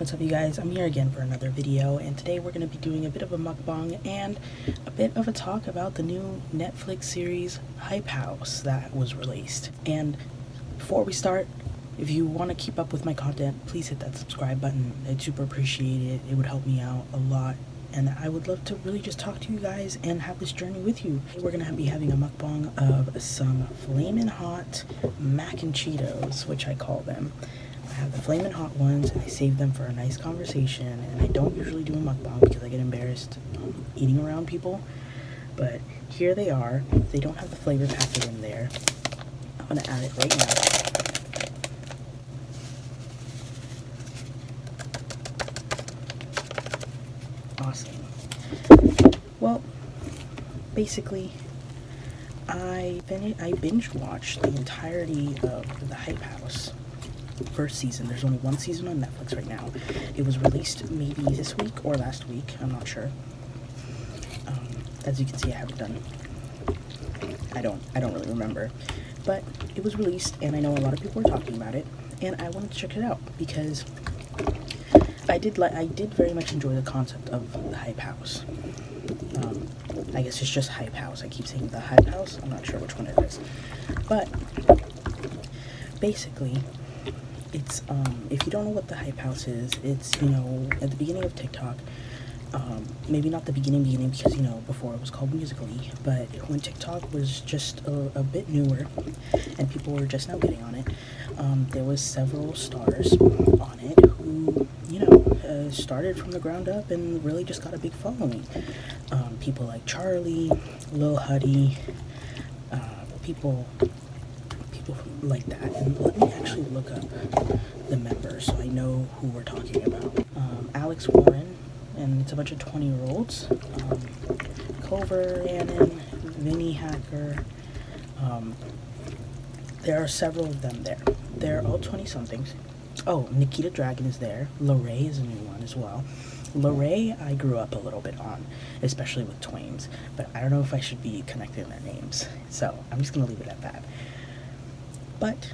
What's up, you guys? I'm here again for another video, and today we're going to be doing a bit of a mukbang and a bit of a talk about the new Netflix series Hype House that was released. And before we start, if you want to keep up with my content, please hit that subscribe button. I'd super appreciate it. It would help me out a lot, and I would love to really just talk to you guys and have this journey with you. We're going to be having a mukbang of some flamin' hot mac and Cheetos, which I call them. I have the flamin' hot ones, and I save them for a nice conversation, and I don't usually do a mukbang because I get embarrassed eating around people, but here they are. They don't have the flavor packet in there. I'm going to add it right now. Awesome. Well, basically, I binge watched the entirety of the Hype House first season. There's only one season on Netflix right now. It was released maybe this week or last week. I'm not sure. As you can see, I haven't done. I don't really remember, but it was released, and I know a lot of people were talking about it, and I wanted to check it out because I did very much enjoy the concept of the Hype House. I guess it's just Hype House. I keep saying the Hype House. I'm not sure which one it is, but basically, it's if you don't know what the Hype House is, it's, you know, at the beginning of TikTok, maybe not the beginning because, you know, before it was called Musical.ly, but when TikTok was just a bit newer and people were just now getting on it, there was several stars on it who, you know, started from the ground up and really just got a big following. People like Charlie, Lil Huddy, people like that. And let me actually look up the members so I know who we're talking about. Alex Warren, and it's a bunch of 20-year-olds. Clover, Annan, Vinny Hacker. There are several of them there. They're all 20-somethings. Oh, Nikita Dragon is there. Lorray is a new one as well. Lorray, I grew up a little bit on, especially with Twains, but I don't know if I should be connecting their names, so I'm just going to leave it at that. But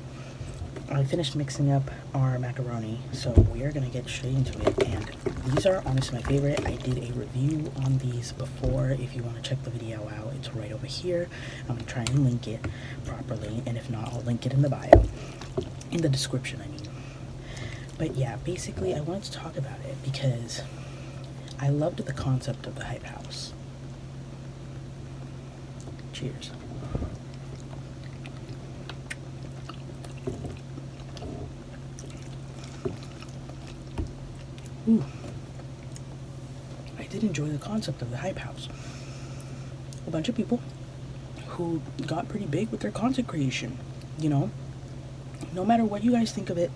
I finished mixing up our macaroni, so we are going to get straight into it, and these are honestly my favorite. I did a review on these before. If you want to check the video out, it's right over here. I'm going to try and link it properly, and if not, I'll link it in the bio, in the description, I mean. But yeah, basically, I wanted to talk about it because I loved the concept of the Hype House. Cheers. Ooh. I did enjoy the concept of the Hype House. A bunch of people who got pretty big with their content creation, you know. No matter what you guys think of it,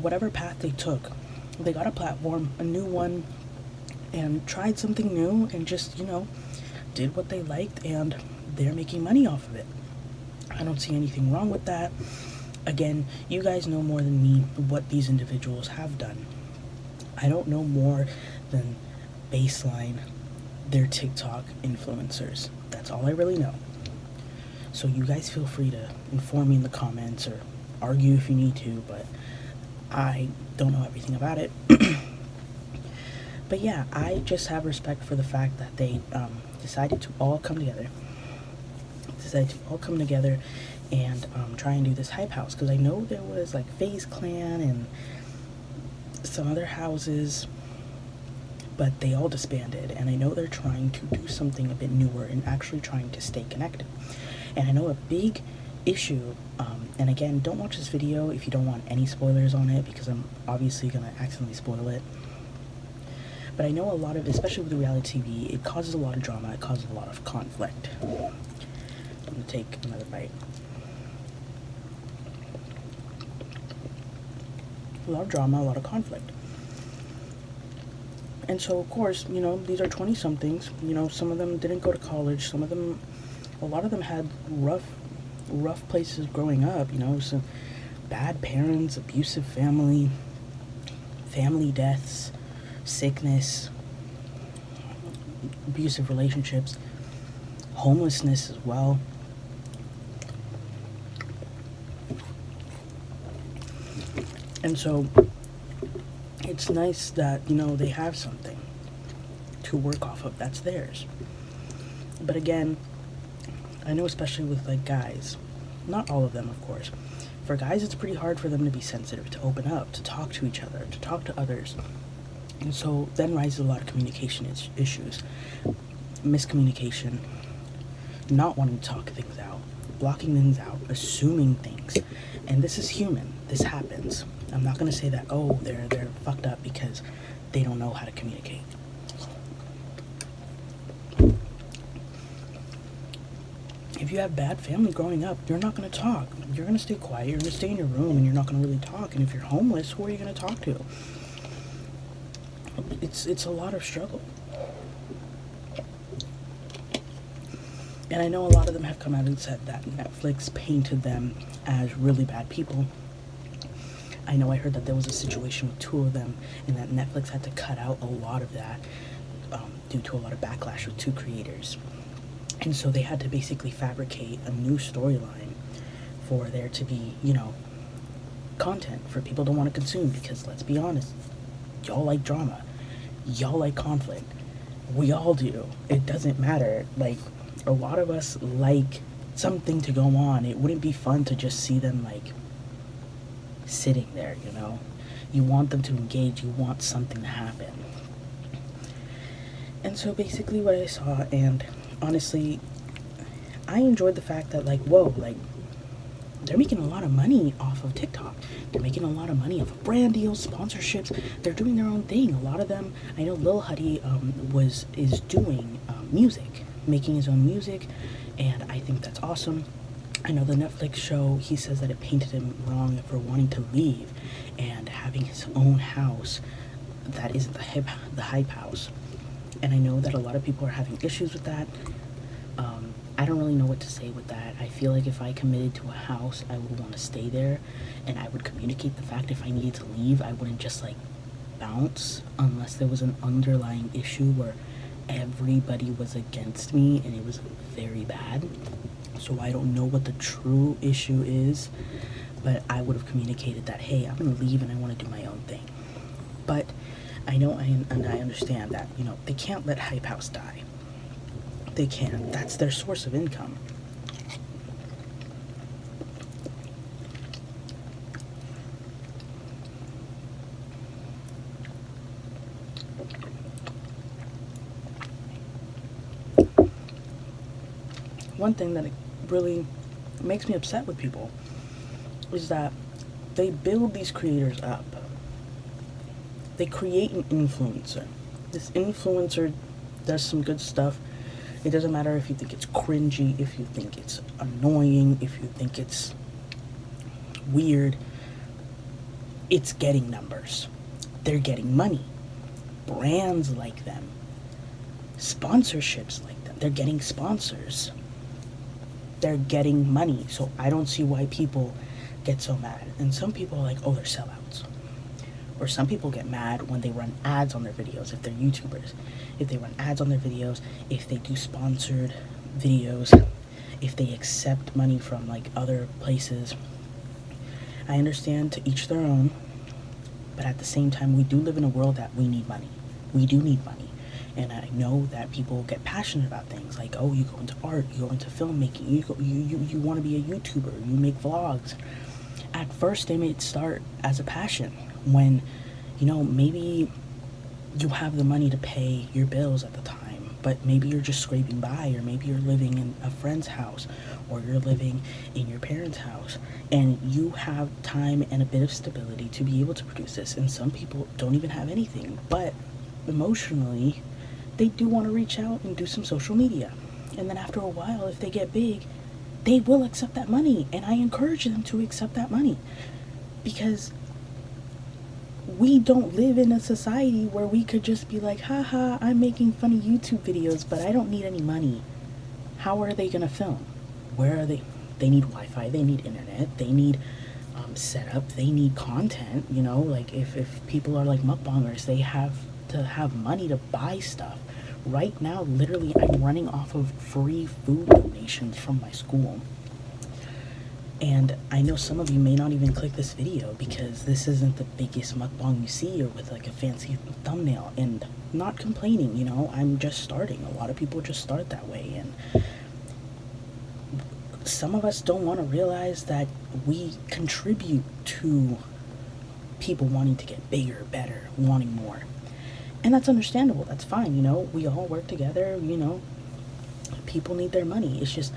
whatever path they took, they got a platform, a new one, and tried something new and just, you know, did what they liked, and they're making money off of it. I don't see anything wrong with that. Again, you guys know more than me what these individuals have done. I don't know more than baseline their TikTok influencers. That's all I really know. So you guys feel free to inform me in the comments or argue if you need to, but I don't know everything about it. But yeah, I just have respect for the fact that they decided to all come together. And try and do this Hype House, because I know there was like FaZe Clan and some other houses, but they all disbanded, and I know they're trying to do something a bit newer and actually trying to stay connected. And I know a big issue, and again, don't watch this video if you don't want any spoilers on it, because I'm obviously going to accidentally spoil it. But I know a lot of, especially with reality TV, it causes a lot of drama, it causes a lot of conflict. I'm going to take another bite. A lot of drama, a lot of conflict. And so, of course, you know, these are 20-somethings. You know, some of them didn't go to college. Some of them, a lot of them had rough places growing up, you know, some bad parents, abusive family deaths, sickness, abusive relationships, homelessness as well. And so it's nice that, you know, they have something to work off of that's theirs. But again, I know especially with like guys, not all of them of course, for guys it's pretty hard for them to be sensitive, to open up, to talk to each other, to talk to others. And so then rises a lot of communication issues, miscommunication, not wanting to talk things out, blocking things out, assuming things. And this is human. This happens. I'm not going to say that, oh, they're fucked up because they don't know how to communicate. If you have bad family growing up, you're not going to talk. You're going to stay quiet. You're going to stay in your room and you're not going to really talk. And if you're homeless, who are you going to talk to? It's a lot of struggle. And I know a lot of them have come out and said that Netflix painted them as really bad people. I know I heard that there was a situation with two of them and that Netflix had to cut out a lot of that due to a lot of backlash with two creators. And so they had to basically fabricate a new storyline for there to be, you know, content for people to want to consume, because let's be honest, y'all like drama. Y'all like conflict. We all do. It doesn't matter. Like, a lot of us like something to go on. It wouldn't be fun to just see them, like, sitting there, you know? You want them to engage. You want something to happen. And so basically what I saw, and honestly, I enjoyed the fact that, like, whoa, like, they're making a lot of money off of TikTok. They're making a lot of money off of brand deals, sponsorships. They're doing their own thing. A lot of them, I know Lil Huddy is doing music, making his own music, and I think that's awesome. I know the Netflix show, he says that it painted him wrong for wanting to leave and having his own house that isn't the hype house. And I know that a lot of people are having issues with that. I don't really know what to say with that. I feel like if I committed to a house, I would want to stay there, and I would communicate the fact if I needed to leave. I wouldn't just, like, bounce unless there was an underlying issue where everybody was against me and it was very bad. So I don't know what the true issue is, but I would have communicated that, hey, I'm going to leave and I want to do my own thing. But I know and I understand that, you know, they can't let Hype House die. They can't. That's their source of income. One thing that really makes me upset with people is that they build these creators up. They create an influencer. This influencer does some good stuff. It doesn't matter if you think it's cringy, if you think it's annoying, if you think it's weird. It's getting numbers. They're getting money. Brands like them. Sponsorships like them. They're getting sponsors. They're getting money. So I don't see why people get so mad. And some people are like, oh, they're sellouts. Or some people get mad when they run ads on their videos, if they're YouTubers. If they run ads on their videos, if they do sponsored videos, if they accept money from, like, other places. I understand, to each their own, but at the same time, we do live in a world that we need money. We do need money. And I know that people get passionate about things, like, oh, you go into art, you go into filmmaking, you want to be a YouTuber, you make vlogs. At first, they may start as a passion. When, you know, maybe you have the money to pay your bills at the time, but maybe you're just scraping by, or maybe you're living in a friend's house, or you're living in your parents' house, and you have time and a bit of stability to be able to produce this. And some people don't even have anything, but emotionally, they do want to reach out and do some social media. And then after a while, if they get big, they will accept that money, and I encourage them to accept that money, because we don't live in a society where we could just be like, haha, I'm making funny YouTube videos, but I don't need any money. How are they going to film? Where are they? They need Wi-Fi, they need internet, they need setup, they need content, you know, like if people are like mukbangers, they have to have money to buy stuff. Right now, literally, I'm running off of free food donations from my school. And I know some of you may not even click this video because this isn't the biggest mukbang you see, or with like a fancy thumbnail. And not complaining, you know, I'm just starting. A lot of people just start that way, and some of us don't want to realize that we contribute to people wanting to get bigger, better, wanting more. And that's understandable. That's fine, you know. We all work together, you know. People need their money. It's just,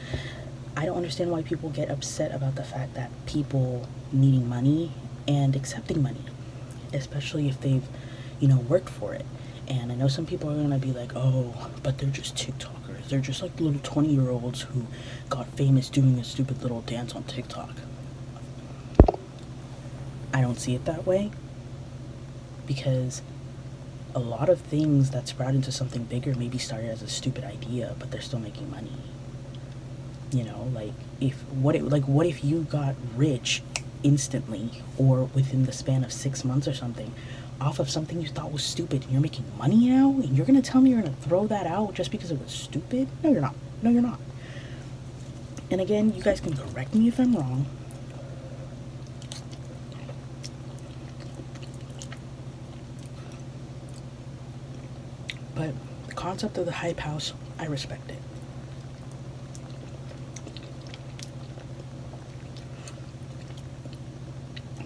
I don't understand why people get upset about the fact that people needing money and accepting money, especially if they've, you know, worked for it. And I know some people are gonna be like, oh, but they're just TikTokers. They're just like little 20-year-olds who got famous doing a stupid little dance on TikTok. I don't see it that way, because a lot of things that sprout into something bigger maybe started as a stupid idea, but they're still making money. You know, like what if you got rich instantly, or within the span of 6 months or something, off of something you thought was stupid, and you're making money now, and you're gonna tell me you're gonna throw that out just because it was stupid? No, you're not. No, you're not. And again, you guys can correct me if I'm wrong. But the concept of the hype house, I respect it.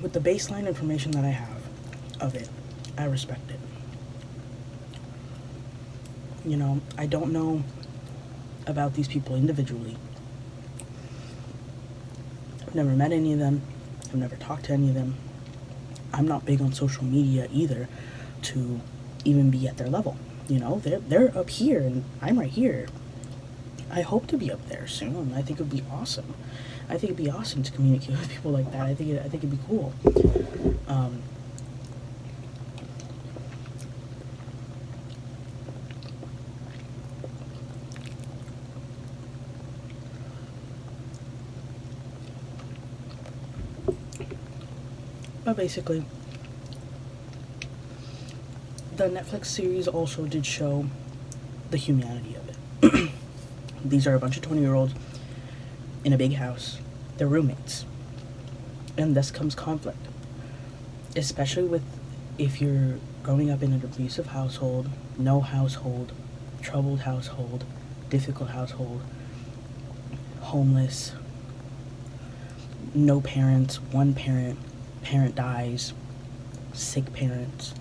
With the baseline information that I have of it, I respect it. You know, I don't know about these people individually. I've never met any of them. I've never talked to any of them. I'm not big on social media either to even be at their level. You know, they're up here and I'm right here. I hope to be up there soon. I think it would be awesome. I think it'd be awesome to communicate with people like that. I think it'd be cool. But basically, the Netflix series also did show the humanity of it. These are a bunch of 20-year-olds in a big house. They're roommates. And thus comes conflict. Especially with if you're growing up in an abusive household, no household, troubled household, difficult household, homeless, no parents, one parent, parent dies, sick parents,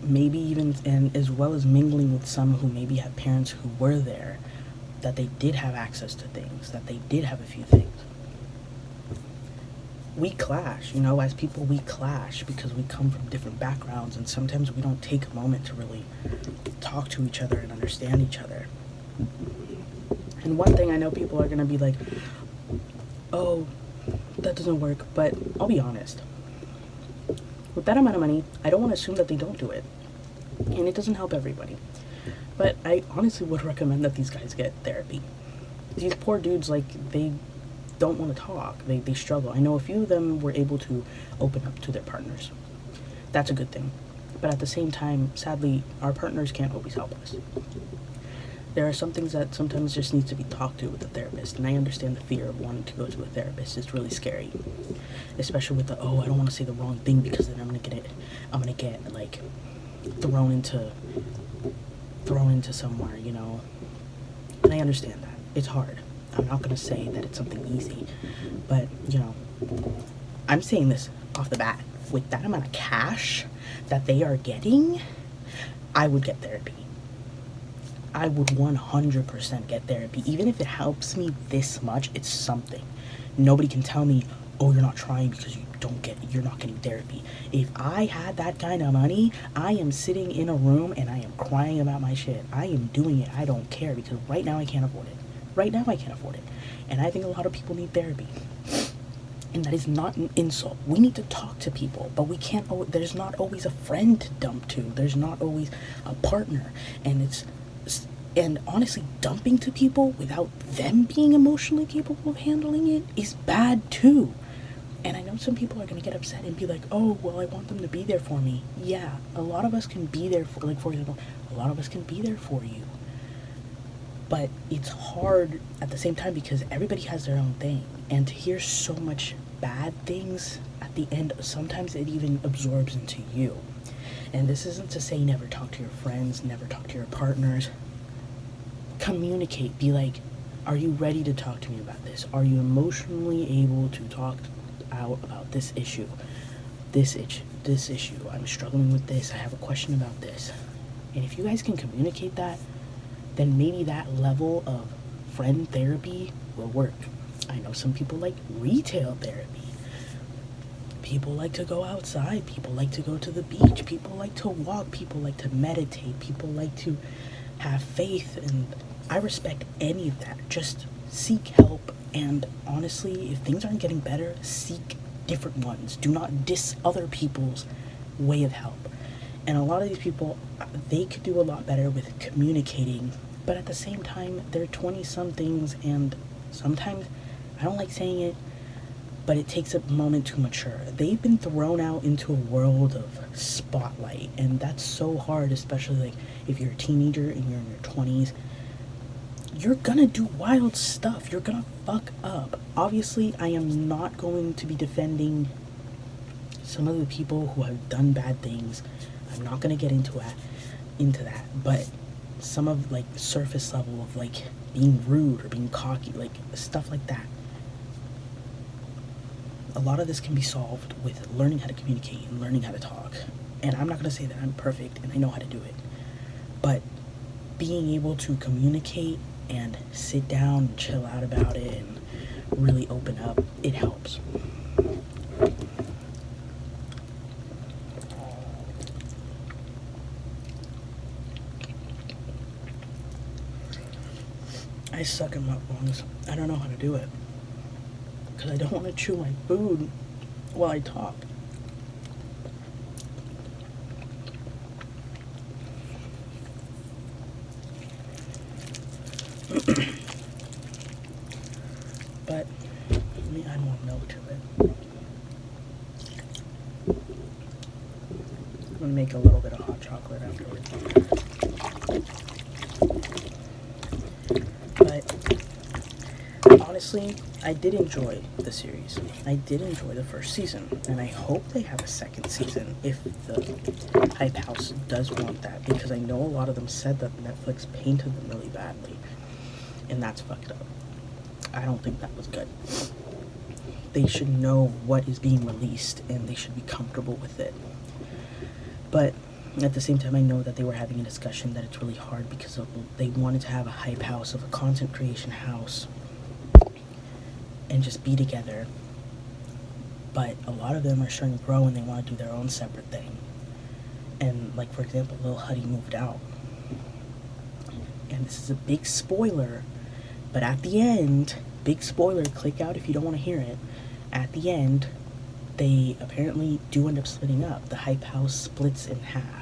maybe even, and as well as mingling with some who maybe have parents who were there, that they did have access to things, that they did have a few things. We clash, you know, as people we clash because we come from different backgrounds, and sometimes we don't take a moment to really talk to each other and understand each other. And one thing I know people are gonna be like, oh, that doesn't work, but I'll be honest. With that amount of money, I don't want to assume that they don't do it. And it doesn't help everybody. But I honestly would recommend that these guys get therapy. These poor dudes, like, they don't want to talk. They struggle. I know a few of them were able to open up to their partners. That's a good thing. But at the same time, sadly, our partners can't always help us. There are some things that sometimes just needs to be talked to with a therapist, and I understand the fear of wanting to go to a therapist. It's really scary, especially with the, oh, I don't want to say the wrong thing because then I'm gonna get like thrown into somewhere, you know. And I understand that it's hard. I'm not gonna say that it's something easy, but you know, I'm saying this off the bat. With that amount of cash that they are getting, I would get therapy. I would 100% get therapy. Even if it helps me this much, it's something. Nobody can tell me, oh, you're not trying because you're not getting therapy. If I had that kind of money, I am sitting in a room and I am crying about my shit. I am doing it. I don't care, because right now I can't afford it. Right now I can't afford it. And I think a lot of people need therapy. And that is not an insult. We need to talk to people, but we can't, there's not always a friend to dump to. There's not always a partner. And honestly, dumping to people without them being emotionally capable of handling it is bad too. And I know some people are going to get upset and be like, oh, well, I want them to be there for me. Yeah, a lot of us can be there for example, a lot of us can be there for you. But it's hard at the same time because everybody has their own thing. And to hear so much bad things at the end, sometimes it even absorbs into you. And this isn't to say never talk to your friends, never talk to your partners. Communicate. Be like, are you ready to talk to me about this? Are you emotionally able to talk out about this issue? This issue. I'm struggling with this. I have a question about this. And if you guys can communicate that, then maybe that level of friend therapy will work. I know some people like retail therapy. People like to go outside. People like to go to the beach. People like to walk. People like to meditate. People like to have faith. And I respect any of that. Just seek help. And honestly, if things aren't getting better, seek different ones. Do not diss other people's way of help. And a lot of these people, they could do a lot better with communicating, but at the same time, they're 20-somethings, and sometimes, I don't like saying it, but it takes a moment to mature. They've been thrown out into a world of spotlight, and that's so hard, especially like if you're a teenager and you're in your 20s. You're gonna do wild stuff. You're gonna fuck up. Obviously, I am not going to be defending some of the people who have done bad things. I'm not gonna get into that, but some of like surface level of like being rude or being cocky, like stuff like that. A lot of this can be solved with learning how to communicate and learning how to talk. And I'm not gonna say that I'm perfect and I know how to do it, but being able to communicate and sit down and chill out about it and really open up, it helps. I suck at mukbangs. I don't know how to do it because I don't want to chew my food while I talk. But let me add more milk to it. I'm gonna make a little bit of hot chocolate afterwards. But honestly, I did enjoy the series. I did enjoy the first season, and I hope they have a second season if the Hype House does want that, because I know a lot of them said that Netflix painted them really badly, and that's fucked up. I don't think that was good. They should know what is being released, and they should be comfortable with it. But at the same time, I know that they were having a discussion that it's really hard because they wanted to have a hype house, of a content creation house, and just be together. But a lot of them are starting to grow and they want to do their own separate thing. And like, for example, Lil Huddy moved out. And this is a big spoiler, but at the end, big spoiler, click out if you don't want to hear it. At the end, they apparently do end up splitting up. The hype house splits in half.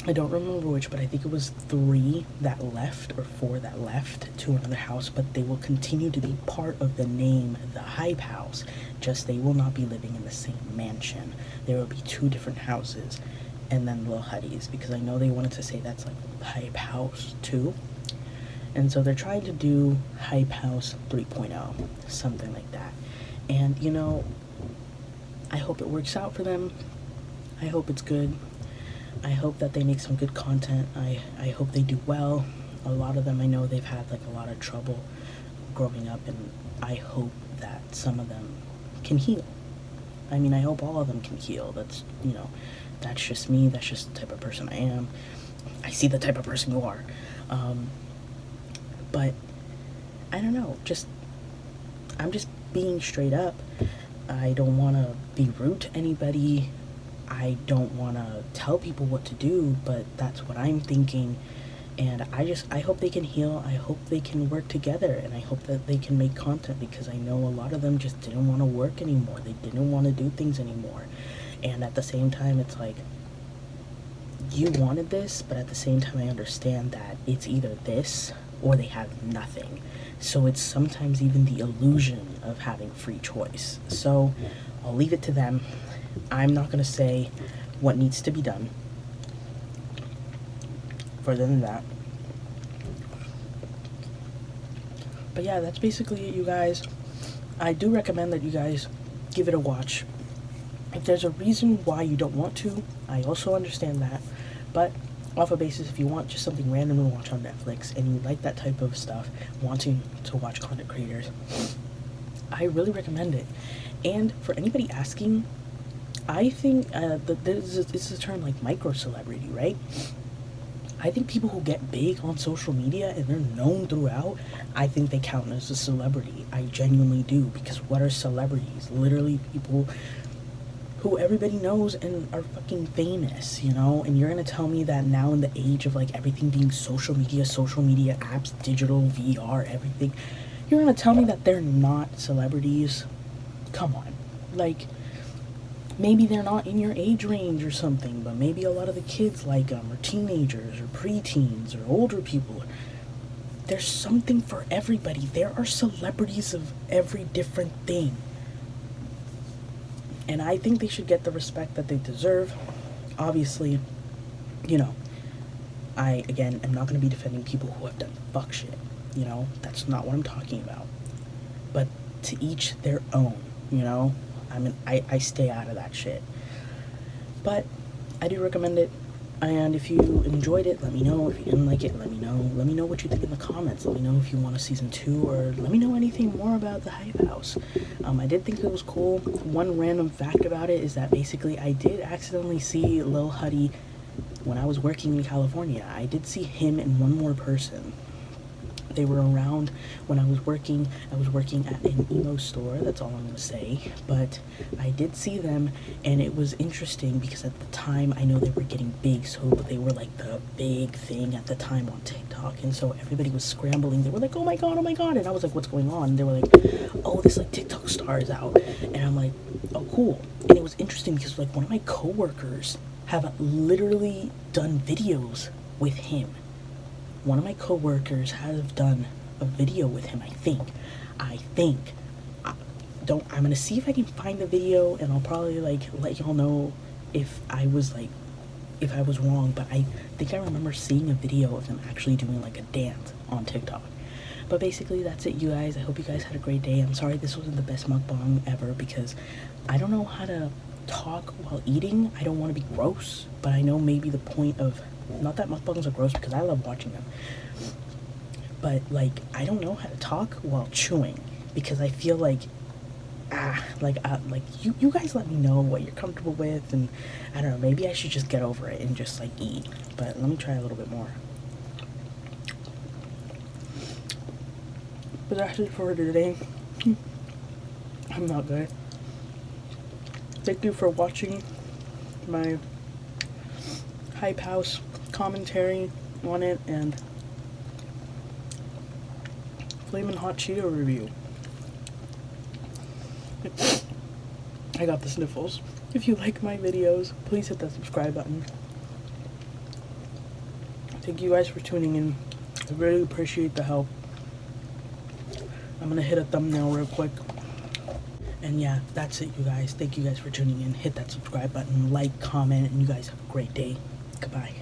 I don't remember which, but I think it was 3 that left, or 4 that left to another house, but they will continue to be part of the name, the Hype House, just they will not be living in the same mansion. There will be 2 different houses, and then Lil Huddy's, because I know they wanted to say that's like Hype House 2, and so they're trying to do Hype House 3.0, something like that. And, you know, I hope it works out for them. I hope it's good. I hope that they make some good content. I hope they do well. A lot of them, I know they've had like a lot of trouble growing up, and I hope that some of them can heal. I mean, I hope all of them can heal. That's, you know, that's just me. That's just the type of person I am. I see the type of person you are. But I don't know, I'm just being straight up. I don't want to be rude to anybody. I don't want to tell people what to do, but that's what I'm thinking. And I hope they can heal. I hope they can work together, and I hope that they can make content, because I know a lot of them just didn't want to work anymore. They didn't want to do things anymore. And at the same time, it's like, you wanted this, but at the same time, I understand that it's either this or they have nothing. So it's sometimes even the illusion of having free choice. So I'll leave it to them. I'm not going to say what needs to be done. Further than that, But yeah, that's basically it, you guys. I do recommend that you guys give it a watch. If there's a reason why you don't want to, I also understand that. But off a basis, if you want just something random to watch on Netflix and you like that type of stuff, wanting to watch content creators, I really recommend it. And for anybody asking, I think this is a term like micro celebrity, right? I think people who get big on social media and they're known throughout, I think they count as a celebrity. I genuinely do, because what are celebrities? Literally people who everybody knows and are fucking famous, you know? And you're gonna tell me that now in the age of like everything being social media apps, digital, VR, everything, you're gonna tell me that they're not celebrities? Come on. Like, maybe they're not in your age range or something, but maybe a lot of the kids like them, or teenagers, or preteens, or older people. There's something for everybody. There are celebrities of every different thing. And I think they should get the respect that they deserve. Obviously, you know, I, again, am not going to be defending people who have done fuck shit. You know, that's not what I'm talking about. But to each their own, you know? I stay out of that shit. But I do recommend it. And if you enjoyed it, let me know. If you didn't like it, let me know. Let me know what you think in the comments. Let me know if you want a season 2, or let me know anything more about the Hype House. I did think it was cool. One random fact about it is that basically I did accidentally see Lil Huddy when I was working in California. I did see him and one more person. They were around when I was working. I was working at an emo store, that's all I'm going to say. But I did see them, and it was interesting because at the time, I know they were getting big, so they were like the big thing at the time on TikTok. And so everybody was scrambling. They were like, oh my god, oh my god. And I was like, what's going on? And they were like, oh, this like TikTok star is out. And I'm like, oh, cool. And it was interesting because like one of my coworkers have literally done videos with him. One of my coworkers has done a video with him, I think. I'm gonna see if I can find the video, and I'll probably like let y'all know if I was wrong, but I think I remember seeing a video of them actually doing like a dance on TikTok. But basically that's it, you guys. I hope you guys had a great day. I'm sorry this wasn't the best mukbang ever because I don't know how to talk while eating. I don't want to be gross, but I know maybe the point of, not that mukbangs are gross because I love watching them, but like I don't know how to talk while chewing because I feel like you guys let me know what you're comfortable with, and I don't know, maybe I should just get over it and just like eat. But let me try a little bit more. But that's it for today. I'm not good. Thank you for watching my Hype House commentary on it and Flamin' Hot Cheeto review. I got the sniffles. If you like my videos, please hit that subscribe button. Thank you guys for tuning in. I really appreciate the help. I'm gonna hit a thumbnail real quick. And yeah, that's it, you guys. Thank you guys for tuning in. Hit that subscribe button, like, comment, and you guys have a great day. Goodbye.